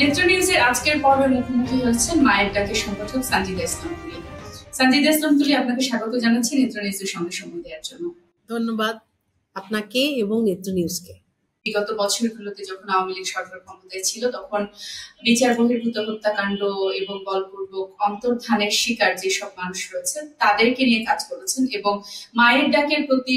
নেত্র নিউজের আজকের পর্বে মুখোমুখি হচ্ছেন মায়ের ডাকের সংগঠক সানজিদা ইসলাম তুলি। সানজিদা ইসলাম তুলি, আপনাকে স্বাগত জানাচ্ছি নেত্র নিউজের সঙ্গে সময় দেওয়ার জন্য। ধন্যবাদ আপনাকে এবং নেত্র নিউজকে। বিগত বছরগুলোতে যখন আওয়ামী লীগ সরকার ক্ষমতায় ছিল তখন বিচার বহির্ভূত হত্যাকাণ্ড এবং বলপূর্বক অন্তর্ধানের শিকার যেসব মানুষ রয়েছে তাদেরকে নিয়ে কাজ করেছেন এবং মায়ের ডাকের প্রতি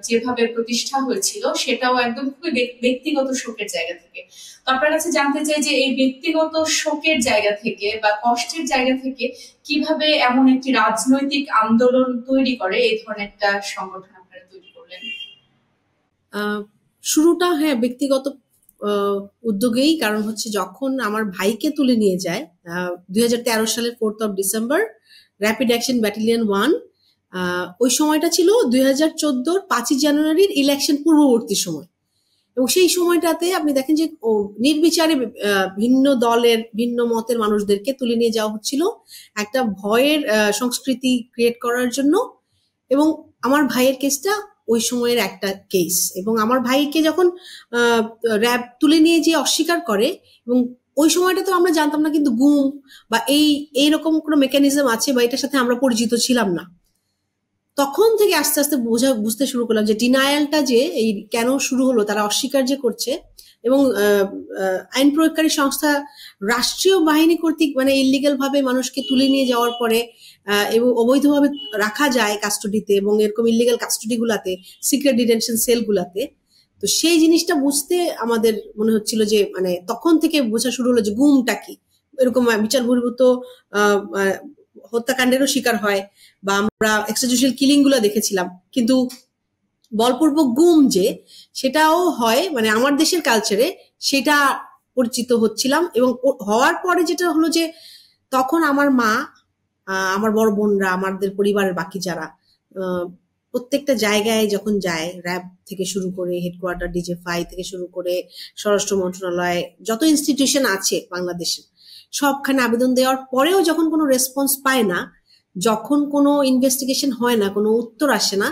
যেভাবে প্রতিষ্ঠা হয়েছিল সেটাও একদম খুবই ব্যক্তিগত শোকের জায়গা থেকে। তো আপনার কাছে জানতে চাই যে এই ব্যক্তিগত শোকের জায়গা থেকে বা কষ্টের জায়গা থেকে কিভাবে এমন একটি রাজনৈতিক আন্দোলন তৈরি করে এই ধরনের একটা সংগঠন আপনারা তৈরি করলেন? শুরুটা ব্যক্তিগত উদ্যোগেই, কারণ হচ্ছে যখন আমার ভাইকে তুলে নিয়ে যায় 2013 সালের 4th of December rapid action battalion 1, ওই সময়টা ছিল 2014 5ই জানুয়ারির ইলেকশন পূর্ববর্তী সময়। এবং সেই সময়টাতে আপনি দেখেন যে নির্বিচারে ভিন্ন দলের ভিন্ন মতের মানুষদেরকে তুলে নিয়ে যাওয়া হচ্ছিল একটা ভয়ের সংস্কৃতি ক্রিয়েট করার জন্য। এবং আমার ভাইয়ের কেসটা ওই সময়ের একটা কেস, এবং আমার ভাইকে যখন র্যাব তুলে নিয়ে যে অস্বীকার করে, এবং ওই সময়টা তো আমরা জানতাম না কিন্তু গুম বা এইরকম কোনো মেকানিজম আছে বা এটার সাথে আমরা পরিচিত ছিলাম না। তখন থেকে আস্তে আস্তে বুঝতে শুরু করলাম যে ডিনায়ালটা যে এই কেন শুরু হলো, তারা অস্বীকার যে করছে এবং আইন প্রয়োগকারী সংস্থা রাষ্ট্রীয় বাহিনী কর্তৃক মানে ইলিগাল ভাবে মানুষকে তুলে নিয়ে যাওয়ার পরে এবং অবৈধভাবে রাখা যায় কাস্টডিতে এবং এরকম ইলিগাল কাস্টডি গুলাতে, সিক্রেট ডিটেনশন সেল গুলাতে। তো সেই জিনিসটা বুঝতে আমাদের মনে হচ্ছিল যে মানে তখন থেকে বোঝা শুরু হলো যে গুমটা কি, এরকম বিচার বহির্ভূত হত্যাকাণ্ডেরও শিকার হয় বা আমরা এক্সট্রাজুডিশিয়াল কিলিং গুলো দেখেছিলাম, কিন্তু বলপূর্বক গুম যে সেটাও হয় মানে আমার দেশের কালচারে সেটা পরিচিত হচ্ছিলাম। এবং হওয়ার পরে যেটা হলো যে তখন আমার মা, আমার বড় বোনরা, আমাদের পরিবারের বাকি যারা প্রত্যেকটা জায়গায় যখন যায়, র্যাব থেকে শুরু করে হেডকোয়ার্টার ডিজিএফআই থেকে শুরু করে স্বরাষ্ট্র মন্ত্রণালয়, যত ইনস্টিটিউশন আছে বাংলাদেশে সবখানে আবেদন দেওয়ার পরেও যখন কোনো রেসপন্স পায় না, যখন কোনো ইনভেস্টিগেশন হয় না, কোনো উত্তর আসে না,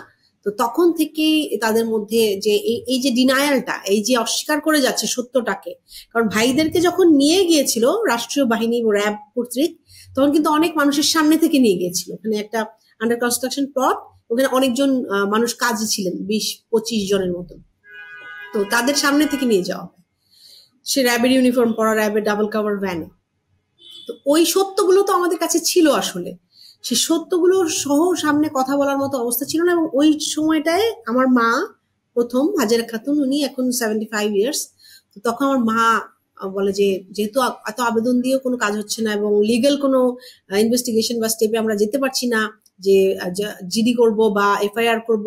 তো তখন থেকেই তাদের মধ্যে যে এই যে ডিনায়ালটা, এই যে অস্বীকার করে যাচ্ছে সত্যটাকে। কারণ ভাইদেরকে যখন নিয়ে গিয়েছিল রাষ্ট্রীয় বাহিনী র্যাব কর্তৃক, তখন কিন্তু অনেক মানুষের সামনে থেকে নিয়ে গিয়েছিল। ওখানে একটা আন্ডার কনস্ট্রাকশন প্লট, ওখানে অনেকজন মানুষ কাজে ছিলেন, 20-25 জনের মতো। তো তাদের সামনে থেকে নিয়ে যাওয়া হয় সে র্যাবের ইউনিফর্ম পরা, র্যাবের ডাবল কাভার ভ্যানে। তো ওই সত্যগুলো তো আমাদের কাছে ছিল, আসলে সেই সত্যগুলো সহ সামনে কথা বলার মতো অবস্থা ছিল না। এবং ওই সময়টায় আমার মা প্রথম, হাজেরা খাতুন, উনি এখন 75 ইয়ার্স, তো তখন আমার মা বলে যে যেহেতু এত আবেদন দিয়েও কোনো কাজ হচ্ছে না এবং লিগ্যাল কোনো ইনভেস্টিগেশন বা স্টেপে আমরা যেতে পারছি না, যে জিডি করব বা এফআইআর করব,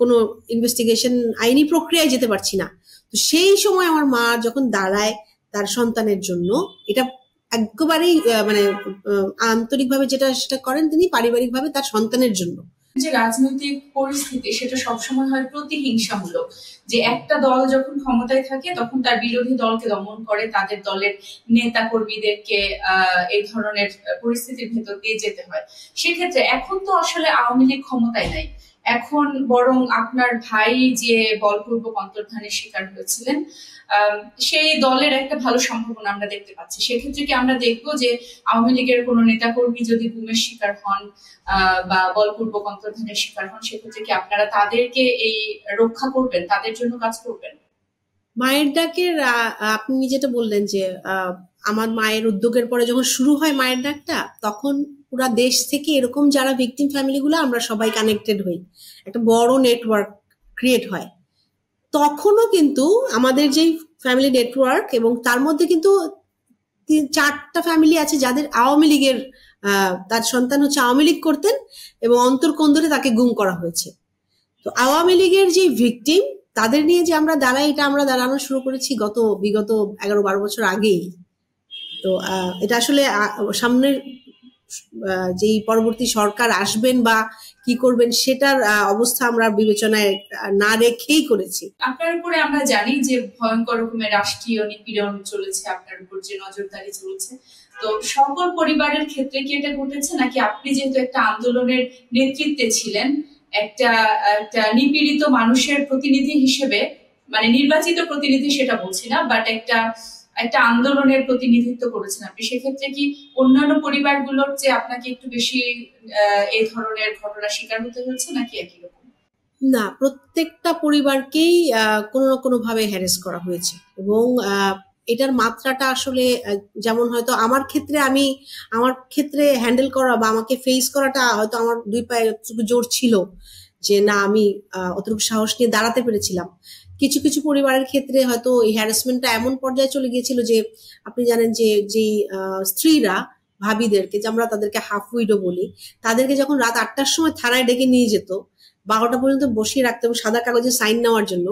কোনো ইনভেস্টিগেশন আইনি প্রক্রিয়ায় যেতে পারছি না। তো সেই সময় আমার মা যখন দাঁড়ায় তার সন্তানের জন্য, এটা একেবারেই মানে আন্তরিকভাবে যেটা সেটা করেন তিনি, পারিবারিকভাবে তার সন্তানের জন্য। যে রাজনৈতিক পরিস্থিতি সেটা সবসময় হয় প্রতিহিংসামূলক, যে একটা দল যখন ক্ষমতায় থাকে তখন তার বিরোধী দলকে দমন করে, তাদের দলের নেতা কর্মীদেরকে এই ধরনের পরিস্থিতির ভেতর দিয়ে যেতে হয়। সেক্ষেত্রে এখন তো আসলে আওয়ামী লীগ ক্ষমতায় নাই, এখন বরং আপনার ভাই যে বলপূর্বক অন্তর্ধানের শিকার হয়েছিলেন সেই দলের একটা ভালো সম্ভাবনা আমরা দেখতে পাচ্ছি। সেক্ষেত্রে কি আমরা দেখবো যে আওয়ামী লীগের কোনো নেতাকর্মী যদি গুমের শিকার হন বা বলপূর্বক অন্তর্ধানের শিকার হন, সেক্ষেত্রে কি আপনারা তাদেরকে এই রক্ষা করবেন, তাদের জন্য কাজ করবেন? মায়ের ডাকের আপনি যেটা বললেন যে আমার মায়ের উদ্যোগের পরে যখন শুরু হয় মায়ের ডাকটা, তখন পুরা দেশ থেকে এরকম যারা ভিকটিম ফ্যামিলিগুলো আমরা সবাই কানেক্টেড হই, একটা বড় নেটওয়ার্ক ক্রিয়েট হয়। তখনও কিন্তু আমাদের যেই ফ্যামিলি নেটওয়ার্ক, এবং তার মধ্যে কিন্তু 4টা ফ্যামিলি আছে যাদের আওয়ামী লীগের তার সন্তান হচ্ছে আওয়ামী লীগ করতেন এবং অন্তর্কোণ ধরে তাকে গুম করা হয়েছে। তো আওয়ামী লীগের যে ভিকটিম তাদের নিয়ে যে আমরা দাঁড়াই, এটা আমরা দাঁড়ানো শুরু করেছি বিগত 11-12 বছর আগেই। তো এটা আসলে সামনের যেই পরবর্তী সরকার আসবেন বা কি করবেন সেটার অবস্থা আমরা বিবেচনায় না রেখেই করেছি। আপনার উপরে আমরা জানি যে ভয়ঙ্কর রকমের রাষ্ট্রীয় নিপীড়ন চলেছে, আপনার উপর যে নজরদারি চলছে, তো সকল পরিবারের ক্ষেত্রে কি এটা ঘটেছে, নাকি আপনি যেহেতু একটা আন্দোলনের নেতৃত্বে ছিলেন, একটা নিপীড়িত মানুষের প্রতিনিধি হিসেবে, মানে নির্বাচিত প্রতিনিধি সেটা বলছি না, বাট একটা একটা আন্দোলনের প্রতিনিধিত্ব করেছেন আপনি, সেক্ষেত্রে কি অন্যান্য পরিবারগুলোর যে আপনাকে একটু বেশি এই ধরনের ঘটনা শিকার হতে হয়েছে নাকি একই রকম? না, প্রত্যেকটা পরিবারকেই কোনো না কোনো ভাবে হ্যারেস করা হয়েছে, এবং এটার মাত্রাটা আসলে যেমন হয়তো আমার ক্ষেত্রে হ্যান্ডেল করা বা আমাকে ফেস করাটা হয়তো আমার দুই পায়ে অতটুকু জোর ছিল যে না আমি অতটুকু সাহস নিয়ে দাঁড়াতে পেরেছিলাম। কিছু কিছু পরিবারের ক্ষেত্রে হয়তো এই হ্যারাসমেন্টটা এমন পর্যায়ে চলে গিয়েছিল যে আপনি জানেন যে যে স্ত্রীরা ভাবিদেরকে, যে আমরা তাদেরকে হাফ উইডো বলি, তাদেরকে যখন রাত 8টার সময় থানায় ডেকে নিয়ে যেত 12টা পর্যন্ত বসিয়ে রাখতে এবং সাদা কাগজে সাইন নেওয়ার জন্য,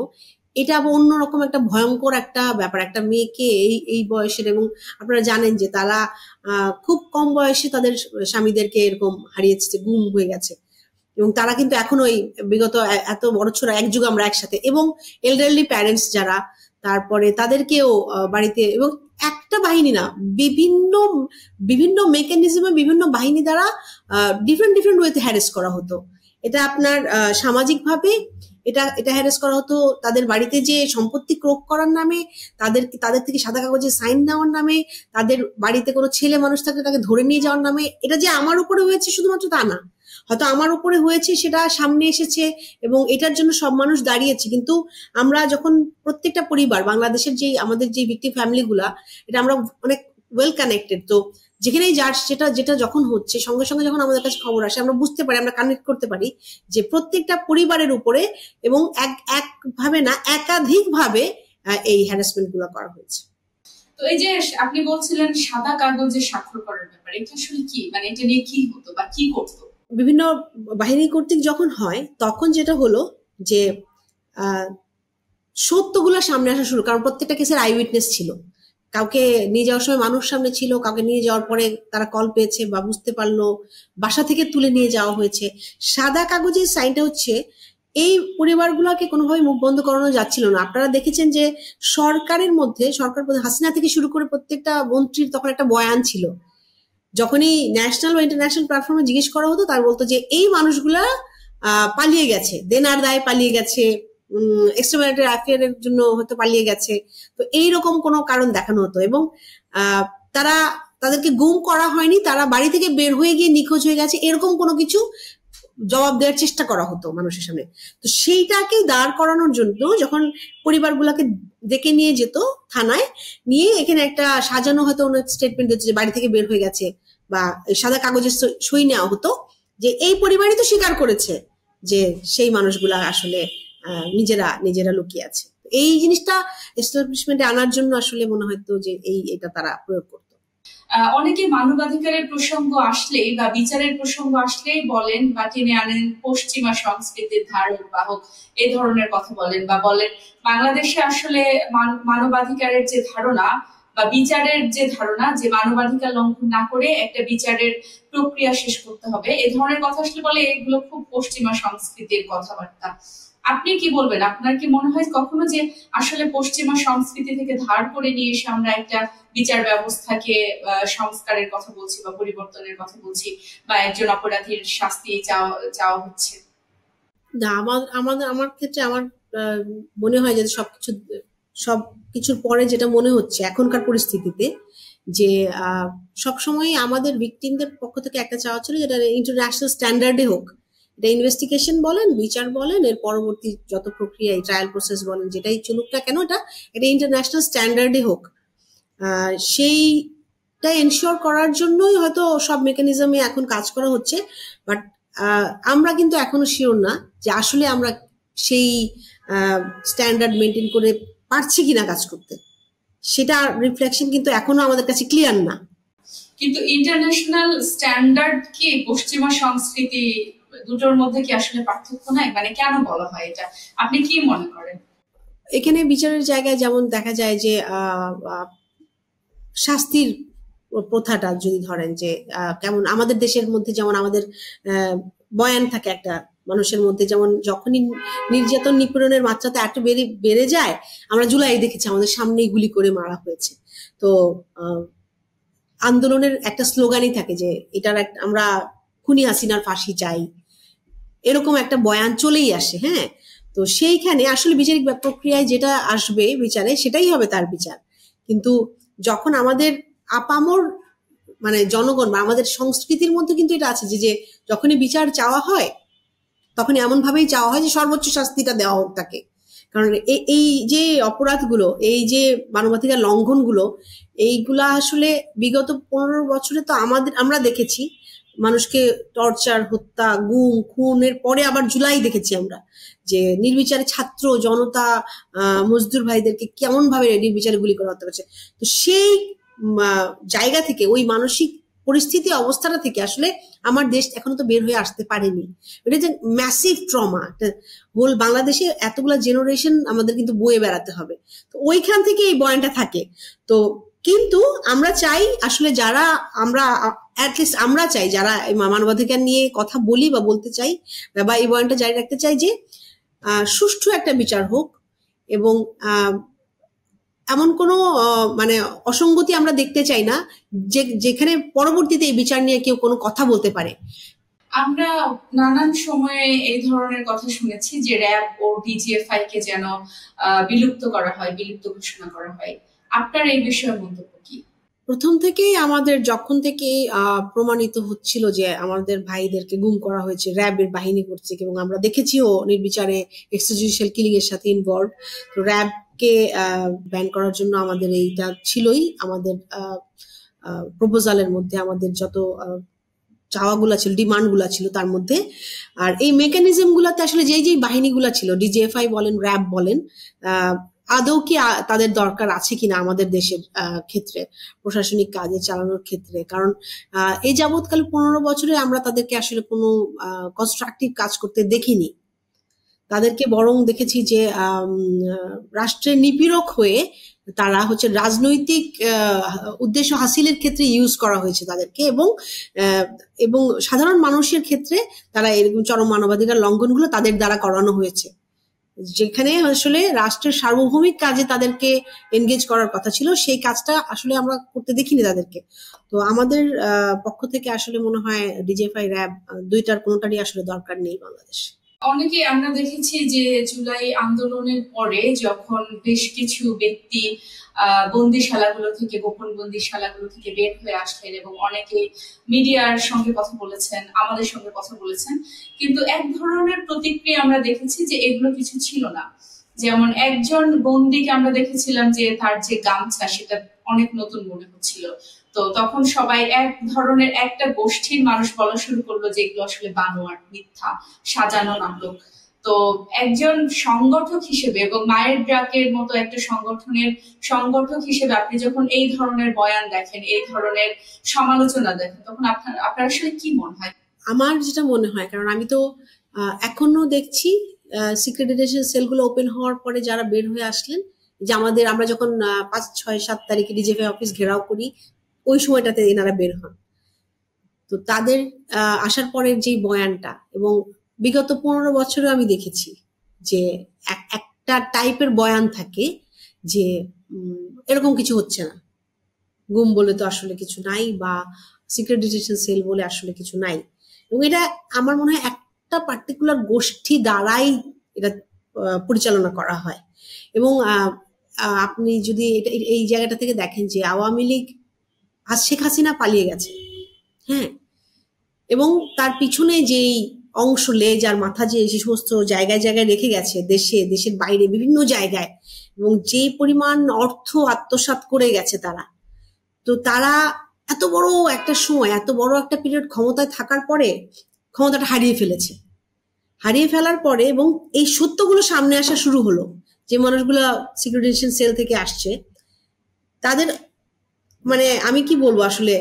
এটা আবার অন্যরকম একটা ভয়ঙ্কর একটা ব্যাপার। একটা মেয়েকে এই এই বয়সের, এবং আপনারা জানেন যে তারা খুব কম বয়সে তাদের স্বামীদেরকে এরকম হারিয়েছে, গুম হয়ে গেছে, এবং তারা কিন্তু এখন ওই বিগত এত বড় ছোট এক যুগ আমরা একসাথে, এবং এল্ডারলি প্যারেন্টস যারা, তারপরে তাদেরকেও বাড়িতে, এবং একটা বাহিনী না, বিভিন্ন বিভিন্ন মেকানিজমে বিভিন্ন বাহিনী দ্বারা ডিফারেন্ট ডিফারেন্ট ওয়েতে হ্যারেস করা হতো। এটা আপনার সামাজিকভাবে এটা এটা হ্যারেস করা হতো, তাদের বাড়িতে যে সম্পত্তি ক্রোক করার নামে, তাদের থেকে সাদা কাগজে সাইন নেওয়ার নামে, তাদের বাড়িতে কোনো ছেলে মানুষ থাকলে তাকে ধরে নিয়ে যাওয়ার নামে। এটা যে আমার উপরে হয়েছে শুধুমাত্র তা না, হয়তো আমার উপরে হয়েছে সেটা সামনে এসেছে এবং এটার জন্য সব মানুষ দাঁড়িয়েছে, কিন্তু আমরা যখন প্রত্যেকটা পরিবার, বাংলাদেশের যে আমাদের যে ভিক্টিম ফ্যামিলি গুলা, এটা আমরা অনেক ওয়েল কানেক্টেড, তো যেখানেই যার যেটা যেটা যখন হচ্ছে সঙ্গে সঙ্গে যখন আমাদের কাছে খবর আসে আমরা বুঝতে পারি, আমরা কানেক্ট করতে পারি যে প্রত্যেকটা পরিবারের উপরে এবং একভাবে না একাধিক ভাবে এই হ্যারাসমেন্ট গুলো করা হয়েছে। তো এই যে আপনি বলছিলেন সাদা কাগজে স্বাক্ষর করার ব্যাপারে, এটা আসলে কি, মানে এটা নিয়ে কি হতো বা কি করতো? বিভিন্ন বাহিনী কর্তৃক যখন হয় তখন যেটা হলো যে সত্যগুলো সামনে আসা শুরু, কারণ প্রত্যেকটা কেসের আই উইটনেস ছিল, কাউকে নিয়ে যাওয়ার সময় মানুষ সামনে ছিল, কাউকে নিয়ে যাওয়ার পরে তারা কল পেয়েছে বা বুঝতে পারলো, বাসা থেকে তুলে নিয়ে যাওয়া হয়েছে। সাদা কাগজের সাইনটা হচ্ছে এই পরিবারগুলোকে কোনোভাবে মুখ বন্ধ করানো যাচ্ছিল না। আপনারা দেখেছেন যে সরকারের মধ্যে হাসিনা থেকে শুরু করে প্রত্যেকটা মন্ত্রীর তখন একটা বয়ান ছিল, যখনই ন্যাশনাল বা ইন্টারন্যাশনাল প্ল্যাটফর্মে জিজ্ঞেস করা হতো তার বলতো যে এই মানুষগুলা পালিয়ে গেছে, দেনার দায়ে পালিয়ে গেছে, এক্সট্রাম্যারিটাল অ্যাফেয়ারের জন্য হয়তো পালিয়ে গেছে, তো এইরকম কোনো কারণ দেখানো হতো, এবং তাদেরকে গুম করা হয়নি, তারা বাড়ি থেকে বের হয়ে গিয়ে নিখোঁজ হয়ে গেছে, এরকম কোনো কিছু জবাব দেওয়ার চেষ্টা করা হতো মানুষের সামনে। তো সেইটাকে দাঁড় করানোর জন্য যখন পরিবারগুলোকে ডেকে নিয়ে যেত থানায়, নিয়ে এখানে একটা সাজানো হয়তো অনেক স্টেটমেন্ট দিত যে বাড়ি থেকে বের হয়ে গেছে, বা সাদা কাগজের সই নেওয়া হতো যে এই পরিবারই তো স্বীকার করেছে যে সেই মানুষগুলা আসলে নিজেরা লুকিয়ে আছে। এই জিনিসটা এস্টাবলিশমেন্টে আনার জন্য আসলে মনে হয়তো যে এটা তারা প্রয়োগ করতো। অনেকে মানবাধিকারের প্রসঙ্গ আসলেই বা বিচারের প্রসঙ্গ আসলেই বলেন বা টেনে আনেন পশ্চিমা সংস্কৃতির ধারক বাহক, এই ধরনের কথা বলেন, বা বলেন বাংলাদেশে আসলে মানবাধিকারের যে ধারণা বা বিচারের যে ধারণা, যে মানবাধিকার লঙ্ঘন না করে একটা বিচারের প্রক্রিয়া শেষ করতে হবে, এই ধরনের কথা আসলে বলে এগুলো খুব পশ্চিমা সংস্কৃতির কথাবার্তা। আপনি কি বলবেন, আপনার কি মনে হয় কখনো যে আসলে পশ্চিমা সংস্কৃতি থেকে ধার করে নিয়ে এসে আমরা একটা বিচার ব্যবস্থাকে সংস্কারের কথা বলছি বা পরিবর্তনের কথা বলছি, বা একজন অপরাধীর শাস্তি চাওয়া হচ্ছে? না, আমার ক্ষেত্রে আমার মনে হয় যে সবকিছুর পরে যেটা মনে হচ্ছে এখনকার পরিস্থিতিতে, যে সবসময় আমাদের ভিকটিমদের পক্ষ থেকে একটা চাওয়া ছিল যেটা ইন্টারন্যাশনাল স্ট্যান্ডার্ডে হোক, এটা ইনভেস্টিগেশন বলেন, বিচার বলেন, এর পরবর্তী যত প্রক্রিয়া ট্রায়াল প্রসেস বলেন, যেটাই চলুক না কেন, এটা ইন্টারন্যাশনাল স্ট্যান্ডার্ডে হোক। সেইটা এনশিওর করার জন্যই হয়তো সব মেকানিজমে এখন কাজ করা হচ্ছে, বাট আমরা কিন্তু এখনো শিওর না যে আসলে আমরা সেই স্ট্যান্ডার্ড মেনটেন করে পারছি কিনা কাজ করতে, সেটা রিফ্লেকশন কিন্তু এখনো আমাদের কাছে ক্লিয়ার না। কিন্তু ইন্টারন্যাশনাল স্ট্যান্ডার্ড কি পশ্চিমা সংস্কৃতি দুটোর মধ্যে কি আসলে পার্থক্য নাই? মানে কেন বলা হয় এটা, আপনি কি মনে করেন? এখানে বিচারের জায়গায় যেমন দেখা যায় যে শাস্তির প্রথাটা যদি ধরেন যে কেমন আমাদের দেশের মধ্যে, যেমন আমাদের বয়ান থাকে একটা মানুষের মধ্যে, যেমন যখনই নির্যাতন নিপীড়নের মাত্রাটা একটু বেড়ে যায়, আমরা জুলাই দেখেছি আমাদের সামনেই গুলি করে মারা হয়েছে, তো আন্দোলনের একটা স্লোগানই থাকে যে এটার আমরা খুনি হাসিনার ফাঁসি চাই, এরকম একটা বয়ান চলেই আসে। হ্যাঁ, তো সেইখানে আসলে বিচারিক প্রক্রিয়ায় যেটা আসবে বিচারে, সেটাই হবে তার বিচার, কিন্তু যখন আমাদের আপামর মানে জনগণ বা আমাদের সংস্কৃতির মধ্যে কিন্তু এটা আছে যে যখনই বিচার চাওয়া হয় তখন এমন ভাবেই চাওয়া হয় যে সর্বোচ্চ শাস্তিটা দেওয়া হোক তাকে। কারণ এই যে অপরাধগুলো, এই যে মানবাধিকার লঙ্ঘনগুলো, এইগুলা আসলে বিগত 15 বছরে তো আমরা দেখেছি মানুষকে টর্চার, হত্যা, গুম, খুনের পরে আবার জুলাই দেখেছি আমরা যে নির্বিচারে ছাত্র জনতা, মজদুর ভাইদেরকে কেমন ভাবে নির্বিচারে গুলি করে হত্যা করছে। তো সেই জায়গা থেকে, ওই মানসিক পরিস্থিতি অবস্থাটা থেকে আসলে আমার দেশ এখনো তো বের হয়ে আসতে পারেনি। এটা যে ম্যাসিভ ট্রমা, হোল বাংলাদেশে এতগুলা জেনারেশন আমাদের কিন্তু বয়ে বেড়াতে হবে। তো ওইখান থেকে এই বয়ানটা থাকে। তো কিন্তু আমরা চাই আসলে যারা অ্যাটলিস্ট আমরা চাই যারা মানবাধিকার নিয়ে কথা বলি বা বলতে চাই বা এই বয়ানটা জারি রাখতে চাই যে সুষ্ঠু একটা বিচার হোক এবং এমন কোনো মানে অসঙ্গতি আমরা দেখতে চাই না যেখানে পরবর্তীতে এই বিচার নিয়ে কেউ কোনো কথা বলতে পারে। আমরা নানান সময়ে এই ধরনের কথা শুনেছি যে র্যাব ও ডিজিএফআই কে যেন বিলুপ্ত করা হয়, বিলুপ্ত ঘোষণা করা হয়। আপনার এই বিষয়ে মন্তব্য কি? প্রথম থেকেই আমাদের যখন থেকে প্রমাণিত হচ্ছিল যে আমাদের ভাইদেরকে গুম করা হয়েছে, র্যাবের বাহিনী করছে এবং আমরা দেখেছিও নির্বিচারে এক্সট্রাজুডিশিয়াল কিলিং এর সাথে ইনভলভ। তো র্যাবকে ব্যান করার জন্য আমাদের এইটা ছিলই আমাদের প্রপোজালের মধ্যে, আমাদের যত চাওয়াগুলা ছিল, ডিমান্ডগুলা ছিল তার মধ্যে। আর এই মেকানিজম গুলাতে আসলে যেই বাহিনীগুলা ছিল, ডিজিএফআই বলেন, র্যাব বলেন, আদৌ কি তাদের দরকার আছে কিনা আমাদের দেশের ক্ষেত্রে প্রশাসনিক কাজে চালানোর ক্ষেত্রে। কারণ এই যাবৎকালে 15 বছরে আমরা তাদেরকে আসলে কোনো কনস্ট্রাকটিভ কাজ করতে দেখিনি। তাদেরকে বরং দেখেছি যে রাষ্ট্রের নিপীড়ক হয়ে তারা হচ্ছে রাজনৈতিক উদ্দেশ্য হাসিলের ক্ষেত্রে ইউজ করা হয়েছে তাদেরকে, এবং সাধারণ মানুষের ক্ষেত্রে তারা এরকম চরম মানবাধিকার লঙ্ঘনগুলো তাদের দ্বারা করানো হয়েছে, যেখানে আসলে রাষ্ট্রের সার্বভৌমিক কাজে তাদেরকে এনগেজ করার কথা ছিল সেই কাজটা আসলে আমরা করতে দেখিনি তাদেরকে। তো আমাদের পক্ষ থেকে আসলে মনে হয় ডিজিএফআই, র্যাব দুইটার কোনোটারই আসলে দরকার নেই বাংলাদেশে। অনেকে আমরা দেখেছি যে জুলাই আন্দোলনের পরে যখন বেশ কিছু ব্যক্তি বন্দিশালাগুলো থেকে, গোপন বন্দিশালাগুলো থেকে বের হয়ে আসলেন এবং অনেকে মিডিয়ার সঙ্গে কথা বলেছেন, আমাদের সঙ্গে কথা বলেছেন, কিন্তু এক ধরনের প্রতিক্রিয়া আমরা দেখেছি যে এগুলো কিছু ছিল না। যেমন একজন বন্দীকে আমরা দেখেছিলাম যে তার যে গামছা সেটা অনেক নতুন মনে হচ্ছিল। তো তখন সবাই এক ধরনের একটা গোষ্ঠীর মানুষ বলা শুরু করলো যে এগুলো আসলে বানোয়াট, মিথ্যা, সাজানো নাটক। তো একজন সংগঠক হিসেবে এবং মায়ের ডাকের মতো একটা সংগঠনের সংগঠক হিসেবে আপনি যখন এই ধরনের বয়ান দেখেন, এই ধরনের সমালোচনা দেখেন, তখন আপনার আসলে কি মনে হয়? আমার যেটা মনে হয়, কারণ আমি তো এখনো দেখছি সিক্রেট ডিটেনশন সেলগুলো ওপেন হওয়ার পরে যারা বের হয়ে আসলেন, যে আমরা যখন 5, 6, 7 তারিখে ডিজিএফআই অফিস ঘেরাও করি ওই সময়টাতে এনারা বের হন। তো তাদের আসার পরের যে বয়ানটা, এবং বিগত 15 বছরে আমি দেখেছি যে একটা টাইপের বয়ান থাকে যে এরকম কিছু হচ্ছে না, গুম বলে তো আসলে কিছু নাই, বা সিক্রেট ডিটেনশন সেল বলে আসলে কিছু নাই। এবং এটা আমার মনে হয় একটা পার্টিকুলার গোষ্ঠী দ্বারাই এটা পরিচালনা করা হয়। এবং আপনি যদি এই জায়গাটা থেকে দেখেন যে আওয়ামী লীগ, শেখ হাসিনা পালিয়ে গেছে, হ্যাঁ, এবং তার পিছনে যেই অংশ, লেজ আর মাথা যে সমস্ত জায়গায় জায়গায় রেখে গেছে, দেশের বাইরে বিভিন্ন জায়গায়, এবং যে পরিমাণ অর্থ আত্মসাৎ করে গেছে তারা, তো তারা এত বড় একটা সময়, এত বড় একটা পিরিয়ড ক্ষমতায় থাকার পরে ক্ষমতাটা হারিয়ে ফেলার পরে, এবং এই সত্যগুলো সামনে আসা শুরু হলো, যে মানুষগুলো সিক্রেট ডিটেনশন সেল থেকে আসছে, তাদের মানে আমি কি বলবো আসলে,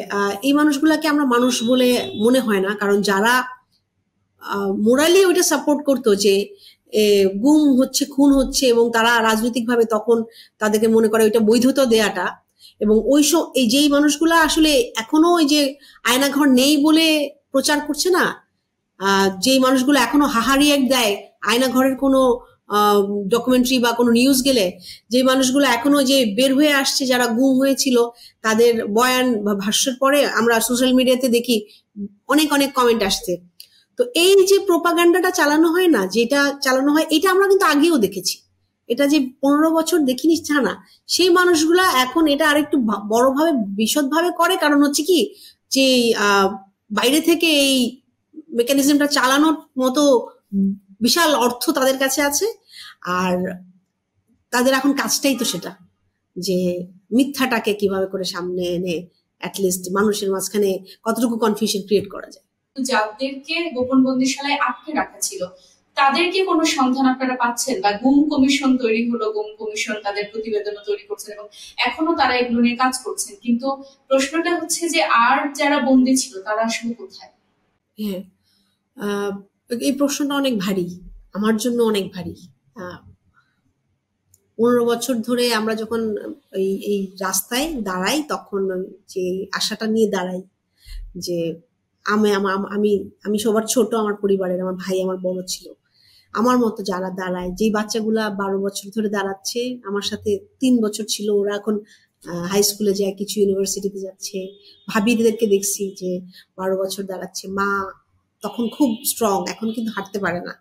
এই মানুষগুলাকে আমরা মানুষ বলে মনে হয় না। কারণ যারা মোরালি ওইটা সাপোর্ট করতো যে গুম হচ্ছে, খুন হচ্ছে, এবং তারা রাজনৈতিকভাবে তখন তাদেরকে মনে করে ওইটা বৈধতা দেয়াটা, এবং এই যেই মানুষগুলা আসলে এখনো ওই যে আয়নাঘর নেই বলে প্রচার করছে না, যেই মানুষগুলো এখনো হাহারিয়াক দেয় আয়নাঘরের কোনো ডকুমেন্টারি বা কোনো নিউজ গেলে, যে মানুষগুলো এখনো যে বের হয়ে আসছে যারা গুম হয়েছিল, তাদের বয়ান বা ভাষ্যের পরে আমরা সোশ্যাল মিডিয়াতে দেখি অনেক কমেন্ট আসছে। তো এই যে প্রোপাগান্ডাটা চালানো হয় না, যেটা চালানো হয়, এটা আমরা কিন্তু আগেও দেখেছি, এটা যে 15 বছর দেখিনি তা না, সেই মানুষগুলা এখন এটা আরেকটু বড়ভাবে বিশদভাবে করে। কারণ হচ্ছে কি যে বাইরে থেকে এই মেকানিজমটা চালানোর মতো বিশাল অর্থ তাদের কাছে আছে, আর তাদের এখন কাজটাই তো সেটা, যে মিথ্যাটাকে কিভাবে করে সামনে এনে অ্যাটলিস্ট মানুষের মাঝখানে কতটুকু কনফিউশন ক্রিয়েট করা যায়। যাদেরকে গোপন বন্দিশালায় আটকে রাখা ছিল তাদেরকে কোনো সন্ধান আপনারা পাচ্ছেন? বা গুম কমিশন তৈরি হলো, গুম কমিশন তাদের প্রতিবেদন তৈরি করছেন এবং এখনো তারা এগুলো নিয়ে কাজ করছেন, কিন্তু প্রশ্নটা হচ্ছে যে আর যারা বন্দী ছিল তারা আসলে কোথায়? হ্যাঁ, এই প্রশ্নটা অনেক ভারী, আমার জন্য অনেক ভারী। 15 বছর ধরে আমরা যখন এই রাস্তায় দাঁড়াই, তখন যে আশাটা নিয়ে দাঁড়াই যে আমি আমি আমি সবার ছোট, আমার পরিবারের, আমার ভাই আমার বড় ছিল, আমার মতো যারা দাঁড়ায়, যেই বাচ্চাগুলা 12 বছর ধরে দাঁড়াচ্ছে, আমার সাথে 3 বছর ছিল, ওরা এখন হাই স্কুলে যায়, কিছু ইউনিভার্সিটিতে যাচ্ছে। ভাবিদেরকে দেখছি যে 12 বছর দাঁড়াচ্ছে, মা তখন খুব স্ট্রং, এখন কিন্তু হাঁটতে পারে না।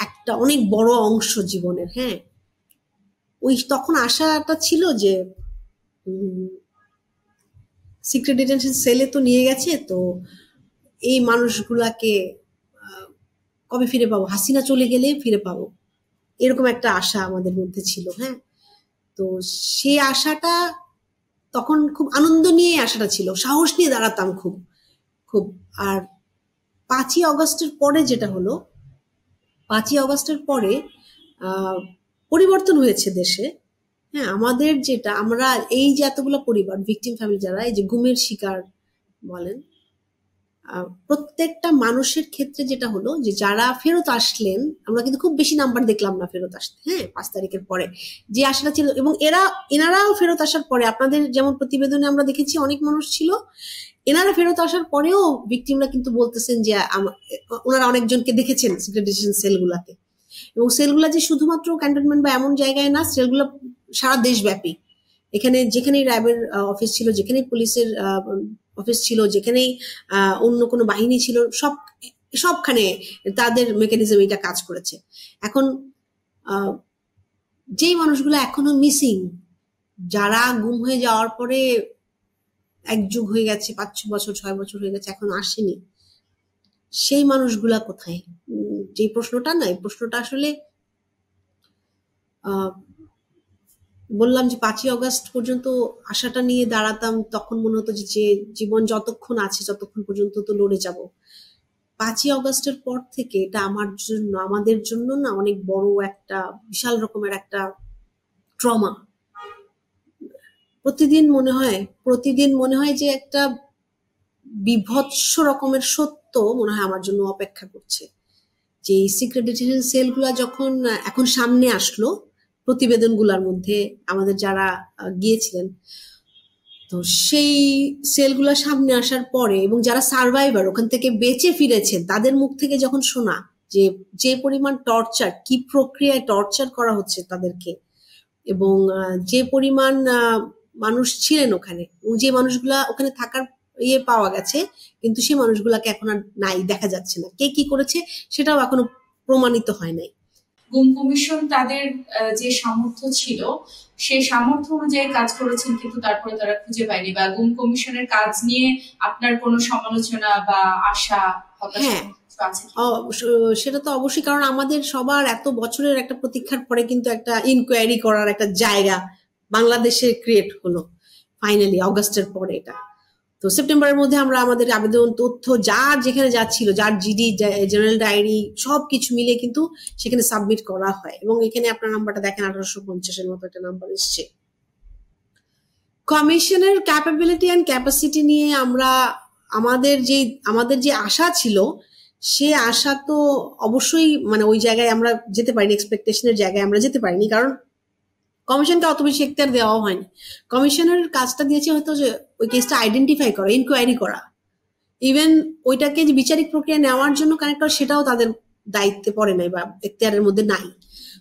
একটা অনেক বড় অংশ জীবনের, হ্যাঁ, ওই তখন আশাটা ছিল যে সিক্রেট ডিটেনশন সেলে তো নিয়ে গেছে, তো এই মানুষগুলাকে কবে ফিরে পাবো, হাসিনা চলে গেলে ফিরে পাবো, এরকম একটা আশা আমাদের মধ্যে ছিল। হ্যাঁ, তো সেই আশাটা তখন খুব আনন্দ নিয়ে আশাটা ছিল, সাহস নিয়ে দাঁড়াতাম খুব খুব। আর 5ই অগস্টের পরে যেটা হলো, 5ই অগস্টের পরে পরিবর্তন হয়েছে দেশে। হ্যাঁ, আমাদের যেটা, আমরা এই যে এতগুলো পরিবার, ভিকটিম ফ্যামিলি, যারা এই যে গুমের শিকার বলেন, প্রত্যেকটা মানুষের ক্ষেত্রে যেটা হলো যে যারা ফেরত আসলেন, আমরা কিন্তু খুব বেশি নাম্বার দেখলাম না ফেরত আসতে। হ্যাঁ, 5 তারিখের পরে যে আশাটা ছিল, এবং এনারাও ফেরত আসার পরে, আপনাদের যেমন প্রতিবেদনে আমরা দেখেছি অনেক মানুষ ছিল, এনারা ফেরত আসার পরেও ভিকটিমরা কিন্তু বলতেছেন যে ওনারা অনেকজনকে দেখেছেন সিক্রেট ডিটেনশন সেলগুলাতে, এবং সেলগুলা যে শুধুমাত্র ক্যান্টনমেন্ট বা এমন জায়গায় না, সেলগুলো সারা দেশব্যাপী। এখানে যেখানেই র্যাবের অফিস ছিল, যেখানেই পুলিশের অফিস ছিল, যেখানেই অন্য কোনো বাহিনী ছিল, সবখানে তাদের মেকানিজম এটা কাজ করেছে। এখন যেই মানুষগুলো এখনো মিসিং, যারা গুম হয়ে যাওয়ার পরে 1 যুগ হয়ে গেছে, 5-6 বছর 6 বছর হয়ে গেছে, এখনো আসেনি, সেই মানুষগুলা কোথায়? যে প্রশ্নটা না, এই প্রশ্নটা আসলে বললাম যে 5ই অগস্ট পর্যন্ত আশাটা নিয়ে দাঁড়াতাম, তখন মনে হতো যে জীবন যতক্ষণ আছে ততক্ষণ পর্যন্ত তো লড়ে যাব। 5ই অগস্টের পর থেকে এটা আমার জন্য, আমাদের জন্য না, অনেক বড় একটা বিশাল রকমের একটা ট্রমা। প্রতিদিন মনে হয় যে একটা বিভৎস রকমের সত্য মনে হয় আমার জন্য অপেক্ষা করছে, যে সিক্রেট ডিটেনশন সেলগুলা যখন এখন সামনে আসলো প্রতিবেদনগুলোর মধ্যে, আমাদের যারা গিয়েছিলেন, তো সেই সেলগুলা সামনে আসার পরে, এবং যারা সার্ভাইভার ওখান থেকে বেঁচে ফিরেছেন, তাদের মুখ থেকে যখন শোনা যে পরিমাণ টর্চার, কি প্রক্রিয়ায় টর্চার করা হচ্ছে তাদেরকে, এবং যে পরিমাণ মানুষ ছিলেন ওখানে, এবং যে মানুষগুলা ওখানে থাকার পাওয়া গেছে, কিন্তু সেই মানুষগুলাকে এখন আর নাই, দেখা যাচ্ছে না, কে কি করেছে সেটাও এখনো প্রমাণিত হয় নাই। গুম কমিশন তাদের যে সামর্থ্য ছিল সেই সামর্থ্য অনুযায়ী কাজ করেছেন, কিন্তু তারপরে তারা খুঁজে পায়নি। বা গুম কমিশনের কাজ নিয়ে আপনার কোনো সমালোচনা বা আশা, হ্যাঁ, সেটা তো অবশ্যই, কারণ আমাদের সবার এত বছরের একটা প্রতীক্ষার পরে কিন্তু একটা ইনকোয়ারি করার একটা জায়গা বাংলাদেশে ক্রিয়েট হলো ফাইনালি অগস্টের পরে। এটা তো সেপ্টেম্বরের মধ্যে আমরা আমাদের আবেদন, তথ্য, যার যেখানে যাচ্ছিল, যার জিডি, জেনারেল ডায়েরি, সবকিছু মিলে কিন্তু সেখানে সাবমিট করা হয়, এবং এখানে আপনার নাম্বারটা দেখেন 1850-এর মতো একটা নাম্বার এসছে। কমিশনের ক্যাপাবিলিটি অ্যান্ড ক্যাপাসিটি নিয়ে আমরা আমাদের যে আশা ছিল, সে আশা তো অবশ্যই মানে ওই জায়গায় আমরা যেতে পারিনি, এক্সপেকটেশনের জায়গায় আমরা যেতে পারিনি, কারণ কমিশনকে অত বেশি এখতিয়ার দেওয়া হয়নি। কমিশনের কাজটা দিয়েছে হয়তো যে ওই কেসটা আইডেন্টিফাই করা, ইনকোয়ারি করা, ইভেন ওইটাকে যে বিচারিক প্রক্রিয়া নেওয়ার জন্য কানেক্ট করা, সেটাও তাদের দায়িত্বে পড়ে নাই বা এখতিয়ারের মধ্যে নাই।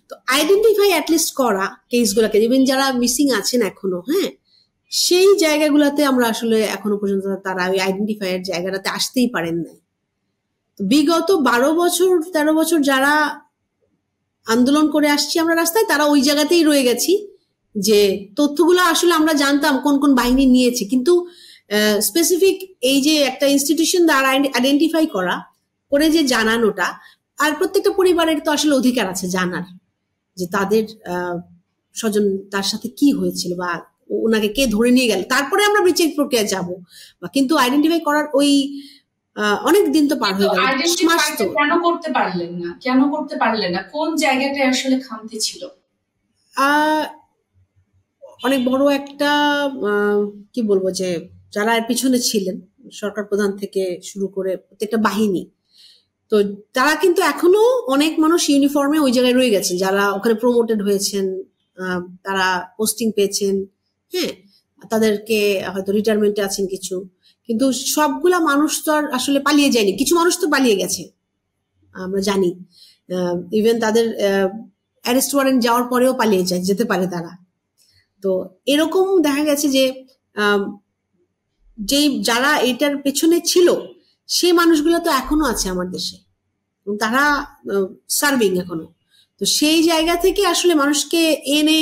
তো আইডেন্টিফাই অ্যাটলিস্ট করা কেসগুলোকে, ইভেন যারা মিসিং আছেন এখনো, হ্যাঁ, সেই জায়গাগুলোতে আমরা আসলে এখনো পর্যন্ত তারা ওই আইডেন্টিফাইয়ের জায়গাটাতে আসতেই পারেন নাই। বিগত 12 বছর 13 বছর যারা আন্দোলন করে আসছি আমরা রাস্তায়, তারা ওই জায়গাতেই রয়ে গেছি যে তথ্যগুলো আসলে আমরা জানতাম কোন কোন বাহিনী নিয়েছে, কিন্তু স্পেসিফিক এই যে একটা ইনস্টিটিউশন দ্বারা আইডেন্টিফাই করা করে যে জানানোটা, আর প্রত্যেকটা পরিবারের তো আসলে অধিকার আছে জানার যে তাদের স্বজন তার সাথে কি হয়েছিল বা ওনাকে কে ধরে নিয়ে গেল, তারপরে আমরা বিচারিক প্রক্রিয়া যাব। কিন্তু আইডেন্টিফাই করার ওই অনেক দিন তো পার হয়ে গেল, মাস তো। কেন করতে পারলেন না? কোন জায়গাটায় আসলে খামতি ছিল? অনেক বড় একটা কি বলবো যে যারা এর পিছনে ছিলেন, সরকার প্রধান থেকে শুরু করে প্রত্যেকটা বাহিনী, তো তারা কিন্তু এখনো অনেক মানুষ ইউনিফর্মে ওই জায়গায় রয়ে গেছেন, যারা ওখানে প্রমোটেড হয়েছেন, তারা পোস্টিং পেয়েছেন, হ্যাঁ, তাদেরকে হয়তো রিটায়ারমেন্টে আছেন কিছু, কিন্তু সবগুলা মানুষ তো আর আসলে পালিয়ে যায়নি, কিছু মানুষ তো পালিয়ে গেছে আমরা জানি। ইভেন তাদের অ্যারেস্ট ওয়ারেন্ট যাওয়ার পরেও পালিয়ে যেতে পারে তারা। তো এরকম দেখা গেছে যে যেই যারা এটার পেছনে ছিল সেই মানুষগুলো তো এখনো আছে আমার দেশে, তারা সার্ভিং এখনো। তো সেই জায়গা থেকে আসলে মানুষকে এনে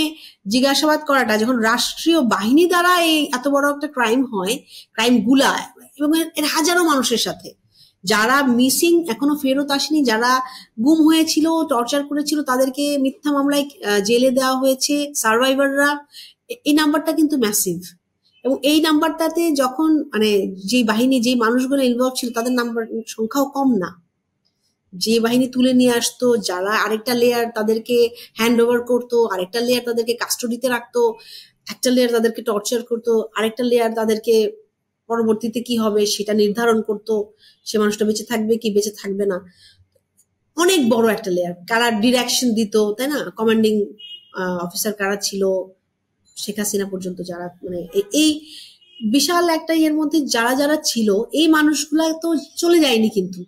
জিজ্ঞাসাবাদ করাটা, যখন রাষ্ট্রীয় বাহিনী দ্বারা এই এত বড় একটা ক্রাইম হয়, ক্রাইম গুলা এবং এর হাজারো মানুষের সাথে, যারা মিসিং এখনো ফেরত আসেনি, যারা গুম হয়েছিল, টর্চার করেছিল, তাদেরকে মিথ্যা মামলায় জেলে দেওয়া হয়েছে, সার্ভাইভাররা, এই নাম্বারটা কিন্তু ম্যাসিভ। এবং এই নাম্বারটাতে যখন মানে যে বাহিনী যে মানুষগুলো ইনভলভ ছিল তাদের নাম্বার সংখ্যাও কম না, যে বাহিনী তুলে নিয়ে আসতো, যারা আরেকটা লেয়ার তাদেরকে হ্যান্ড ওভার করতো, আরেকটা লেয়ার তাদেরকে কাস্টডিতে রাখতো, একটা লেয়ার তাদেরকে টর্চার করতো, আরেকটা লেয়ার তাদেরকে পরবর্তীতে কি হবে সেটা নির্ধারণ করতো, সে মানুষটা বেঁচে থাকবে কি বেঁচে থাকবে না, অনেক বড় একটা লেয়ার। কারা ডিরেকশন দিত, তাই না, কমান্ডিং অফিসার কারা ছিল, শেখ হাসিনা পর্যন্ত, যারা মানে এই বিশাল একটা ইয়ের মধ্যে যারা যারা ছিল, এই মানুষগুলা তো চলে যায়নি, কিন্তু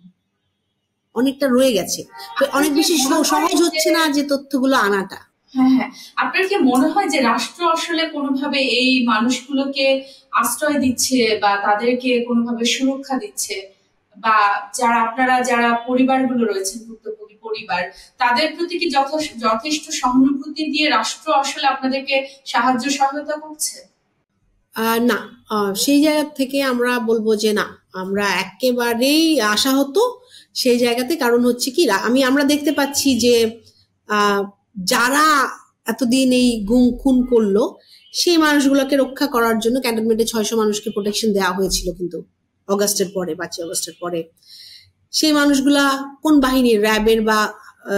অনেকটা রয়ে গেছে। তো অনেক বেশি সহজ হচ্ছে না যে তথ্যগুলো আনাটা। হ্যাঁ, আপনার কি মনে হয় যে রাষ্ট্র আসলে কোনোভাবে এই মানুষগুলোকে আশ্রয় দিচ্ছে বা তাদেরকে কোনোভাবে সুরক্ষা দিচ্ছে, বা যারা পরিবারগুলো রয়েছে, ভুক্তভোগী পরিবার, তাদের প্রতি কি যথেষ্ট সহানুভূতি দিয়ে রাষ্ট্র আসলে আপনাদেরকে সাহায্য সহায়তা করছে? না, সেই জায়গা থেকে আমরা বলবো যে না, আমরা একেবারেই আশাহত সেই জায়গাতে। কারণ হচ্ছে কি, আমরা দেখতে পাচ্ছি যে যারা এতদিন এই গুম খুন করলো সেই মানুষগুলোকে রক্ষা করার জন্য ক্যান্টনমেন্টে 600 মানুষকে প্রোটেকশন দেওয়া হয়েছিল, কিন্তু অগাস্টের পরে, 5 আগস্টের পরে সেই মানুষগুলা কোন বাহিনীর, র্যাবের বা